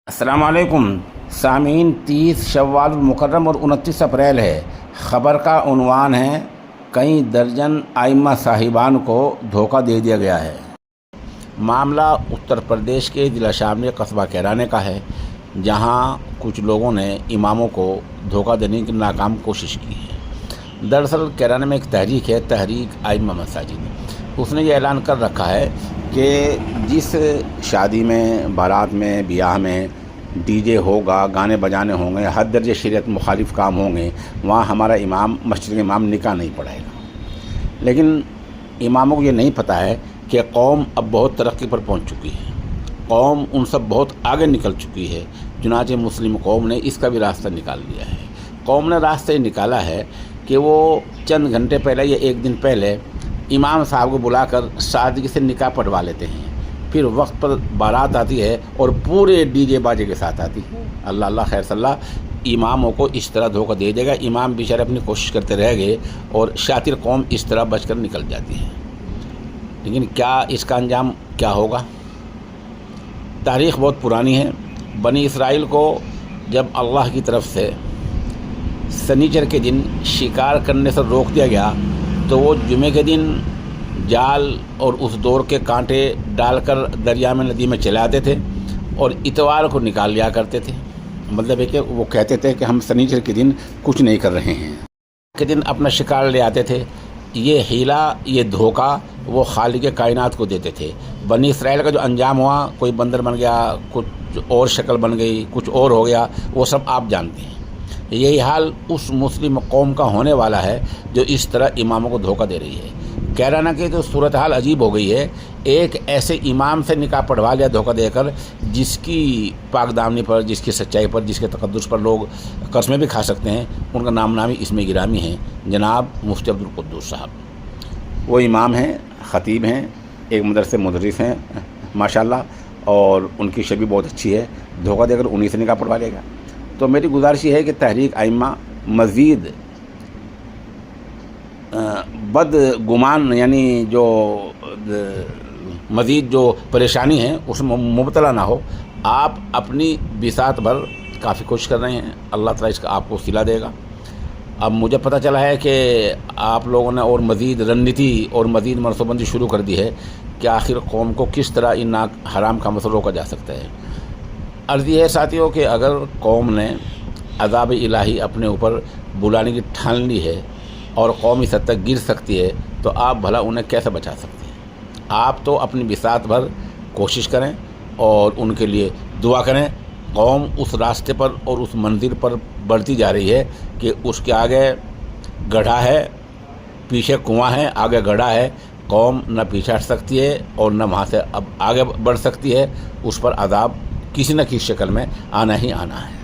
السلام علیکم سامعین، 30 شوال المکرم اور 29 اپریل ہے۔ خبر کا عنوان ہے کئی درجن ائمہ صاحبان کو دھوکہ دے دیا گیا ہے۔ معاملہ اتر پردیش کے ضلع شاملی قصبہ کیرانے کا ہے، جہاں کچھ لوگوں نے اماموں کو دھوکہ دینے کی ناکام کوشش کی ہے۔ دراصل کیرانے میں ایک تحریک ہے، تحریک ائمہ مساجد۔ اس نے یہ اعلان کر رکھا ہے کہ جس شادی میں، بارات میں، بیاہ میں ڈی جے ہوگا، گانے بجانے ہوں گے، حد درجے شریعت مخالف کام ہوں گے، وہاں ہمارا امام، مسجد کے امام نکاح نہیں پڑھائے گا۔ لیکن اماموں کو یہ نہیں پتہ ہے کہ قوم اب بہت ترقی پر پہنچ چکی ہے، قوم ان سب بہت آگے نکل چکی ہے۔ چنانچہ مسلم قوم نے اس کا بھی راستہ نکال لیا ہے۔ قوم نے راستہ یہ نکالا ہے کہ وہ چند گھنٹے پہلے یا ایک دن پہلے امام صاحب کو بلا کر سادگی سے نکاح پڑھوا لیتے ہیں، پھر وقت پر بارات آتی ہے اور پورے ڈی جے باجے کے ساتھ آتی ہے۔ اللہ اللہ خیر صلی اللہ اماموں کو اس طرح دھوکہ دے دے گا، امام بیچارے اپنی کوشش کرتے رہ گئے اور شاطر قوم اس طرح بچ کر نکل جاتی ہے۔ لیکن کیا اس کا انجام کیا ہوگا؟ تاریخ بہت پرانی ہے۔ بنی اسرائیل کو جب اللہ کی طرف سے سنیچر کے دن شکار کرنے سے روک دیا گیا تو وہ جمعے کے دن جال اور اس دور کے کانٹے ڈال کر دریا میں، ندی میں چلے آتے تھے اور اتوار کو نکال لیا کرتے تھے۔ مطلب ہے کہ وہ کہتے تھے کہ ہم سنیچر کے دن کچھ نہیں کر رہے ہیں، کے دن اپنا شکار لے آتے تھے۔ یہ حیلہ، یہ دھوکہ وہ خالق کائنات کو دیتے تھے۔ بنی اسرائیل کا جو انجام ہوا، کوئی بندر بن گیا، کچھ اور شکل بن گئی، کچھ اور ہو گیا، وہ سب آپ جانتے ہیں۔ یہی حال اس مسلم قوم کا ہونے والا ہے جو اس طرح اماموں کو دھوکہ دے رہی ہے۔ کیرانا کی تو صورتحال عجیب ہو گئی ہے۔ ایک ایسے امام سے نکاح پڑھوا لیا دھوکہ دے کر، جس کی پاک دامنی پر، جس کی سچائی پر، جس کے تقدس پر لوگ قسمیں بھی کھا سکتے ہیں۔ ان کا نام نامی اس میں گرامی ہے، جناب مفتی عبدالقدوس صاحب۔ وہ امام ہیں، خطیب ہیں، ایک مدرسے مدرس ہیں ماشاءاللہ، اور ان کی شبیہ بہت اچھی ہے۔ دھوکہ دے کر انہی سے نکاح پڑھوا لے گا۔ تو میری گزارش یہ ہے کہ تحریک ائمہ مزید بد گمان، یعنی جو مزید جو پریشانی ہے اس میں مبتلا نہ ہو۔ آپ اپنی بساط بھر کافی کوشش کر رہے ہیں، اللہ تعالیٰ اس کا آپ کو صلہ دے گا۔ اب مجھے پتہ چلا ہے کہ آپ لوگوں نے اور مزید رننیتی اور مزید منصوبہ بندی شروع کر دی ہے کہ آخر قوم کو کس طرح ان حرام کاموں سے روکا جا سکتا ہے۔ عرض یہ ہے ساتھیوں کہ اگر قوم نے عذاب الہی اپنے اوپر بلانے کی ٹھان لی ہے اور قوم اس حد تک گر سکتی ہے، تو آپ بھلا انہیں کیسے بچا سکتے ہیں؟ آپ تو اپنی بساط بھر کوشش کریں اور ان کے لیے دعا کریں۔ قوم اس راستے پر اور اس منزل پر بڑھتی جا رہی ہے کہ اس کے آگے گڑھا ہے، پیچھے کنواں ہے، آگے گڑھا ہے۔ قوم نہ پیچھے ہٹ سکتی ہے اور نہ وہاں سے اب آگے بڑھ سکتی ہے۔ اس پر عذاب کسی نہ کسی شکل میں آنا ہی آنا ہے۔